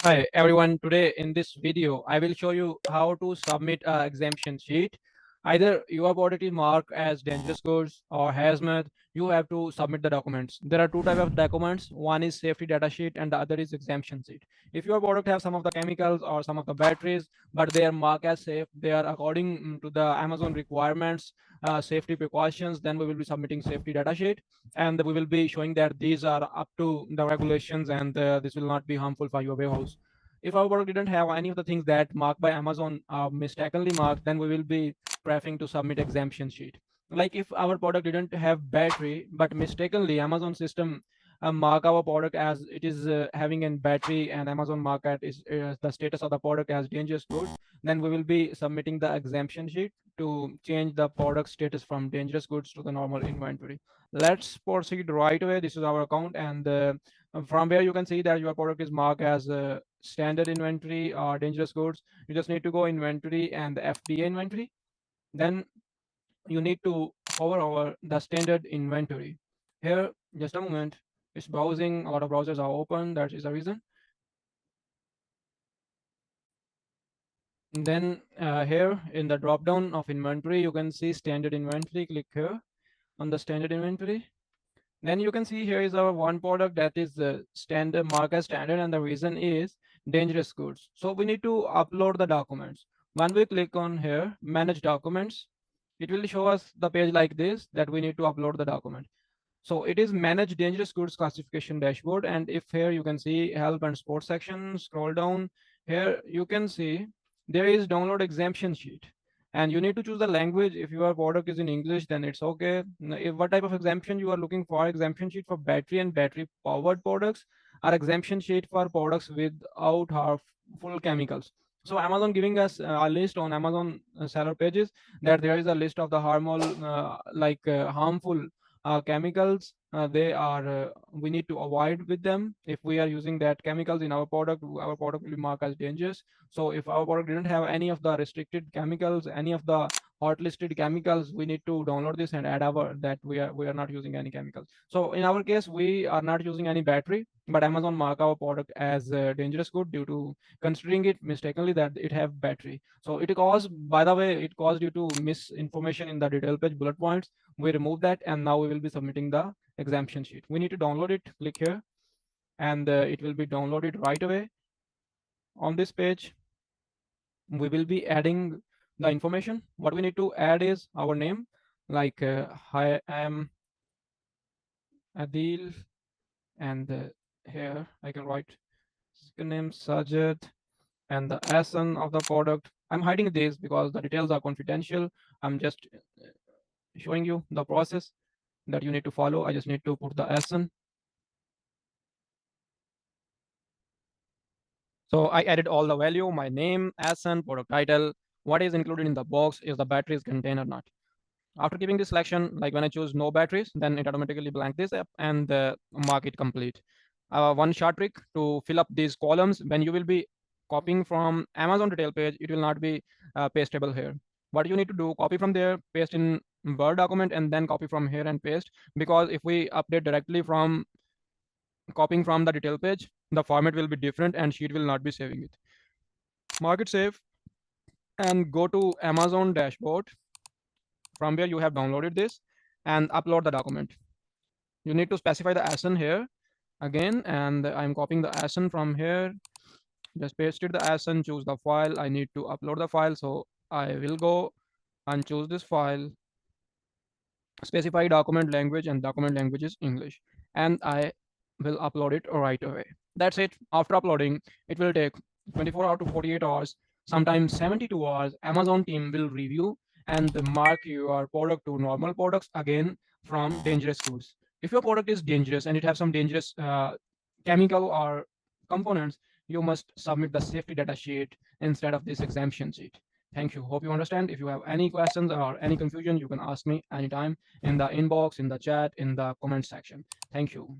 Hi everyone, today in this video I will show you how to submit an exemption sheet. Either your product is marked as dangerous goods or hazmat, you have to submit the documents. There are two types of documents. One is safety data sheet and the other is exemption sheet. If your product has some of the chemicals or some of the batteries, but they are marked as safe, they are according to the Amazon requirements, safety precautions, then we will be submitting safety data sheet and we will be showing that these are up to the regulations and this will not be harmful for your warehouse. If our product didn't have any of the things that marked by Amazon mistakenly marked, then we will be preferring to submit exemption sheet. Like if our product didn't have battery, but mistakenly Amazon system mark our product as it is having a battery, and Amazon market is the status of the product as dangerous good, then we will be submitting the exemption sheet to change the product status from dangerous goods to the normal inventory. Let's proceed right away. This is our account, and from where you can see that your product is marked as standard inventory or dangerous goods. You just need to go inventory and the FDA inventory. Then you need to hover over the standard inventory. Here, just a moment, it's browsing. A lot of browsers are open. That is the reason. And then here in the drop down of inventory, you can see standard inventory. Click here on the standard inventory. Then you can see here is our one product that is the standard mark as standard, and the reason is dangerous goods. So we need to upload the documents. When we click on here, manage documents, it will show us the page like this that we need to upload the document. So it is manage dangerous goods classification dashboard. And if here you can see help and support section, scroll down here, you can see there is download exemption sheet. And you need to choose the language. If your product is in English, then it's okay. If what type of exemption you are looking for, exemption sheet for battery and battery powered products, or exemption sheet for products without harmful chemicals. So Amazon giving us a list on Amazon seller pages that there is a list of the harmful chemicals. They are we need to avoid with them. If we are using that chemicals in our product will be marked as dangerous. So if our product didn't have any of the restricted chemicals, any of the hot listed chemicals, we need to download this and add our that we are not using any chemicals. So in our case, we are not using any battery, but Amazon mark our product as dangerous good due to considering it mistakenly that it have battery. So it caused, by the way, it caused you to miss information in the detail page bullet points. We remove that, and now we will be submitting the exemption sheet. We need to download it. Click here, and it will be downloaded right away. On this page, we will be adding the information. What we need to add is our name, like I am Adil, and here I can write second name Sajid and the SN of the product. I'm hiding this because the details are confidential. I'm just showing you the process that you need to follow. I just need to put the SN. So I added all the value, my name, SN, product title. What is included in the box is the batteries contained or not. After giving this selection, like when I choose no batteries, then it automatically blank this up and mark it complete. One short trick to fill up these columns: when you will be copying from Amazon detail page, it will not be pastable here. What you need to do, copy from there, paste in Word document, and then copy from here and paste. Because if we update directly from copying from the detail page, the format will be different and Sheet will not be saving it. Mark it save and go to Amazon dashboard from where you have downloaded this and upload the document. You need to specify the ASIN here again, and I'm copying the ASIN from here. Just pasted the ASIN, choose the file. I need to upload the file, so I will go and choose this file, specify document language, and document language is English, and I will upload it right away. That's it. After uploading, it will take 24 hours to 48 hours, sometimes 72 hours. Amazon team will review and mark your product to normal products again from dangerous goods. If your product is dangerous and it has some dangerous chemical or components, you must submit the safety data sheet instead of this exemption sheet. Thank you. Hope you understand. If you have any questions or any confusion, you can ask me anytime in the inbox, in the chat, in the comment section. Thank you.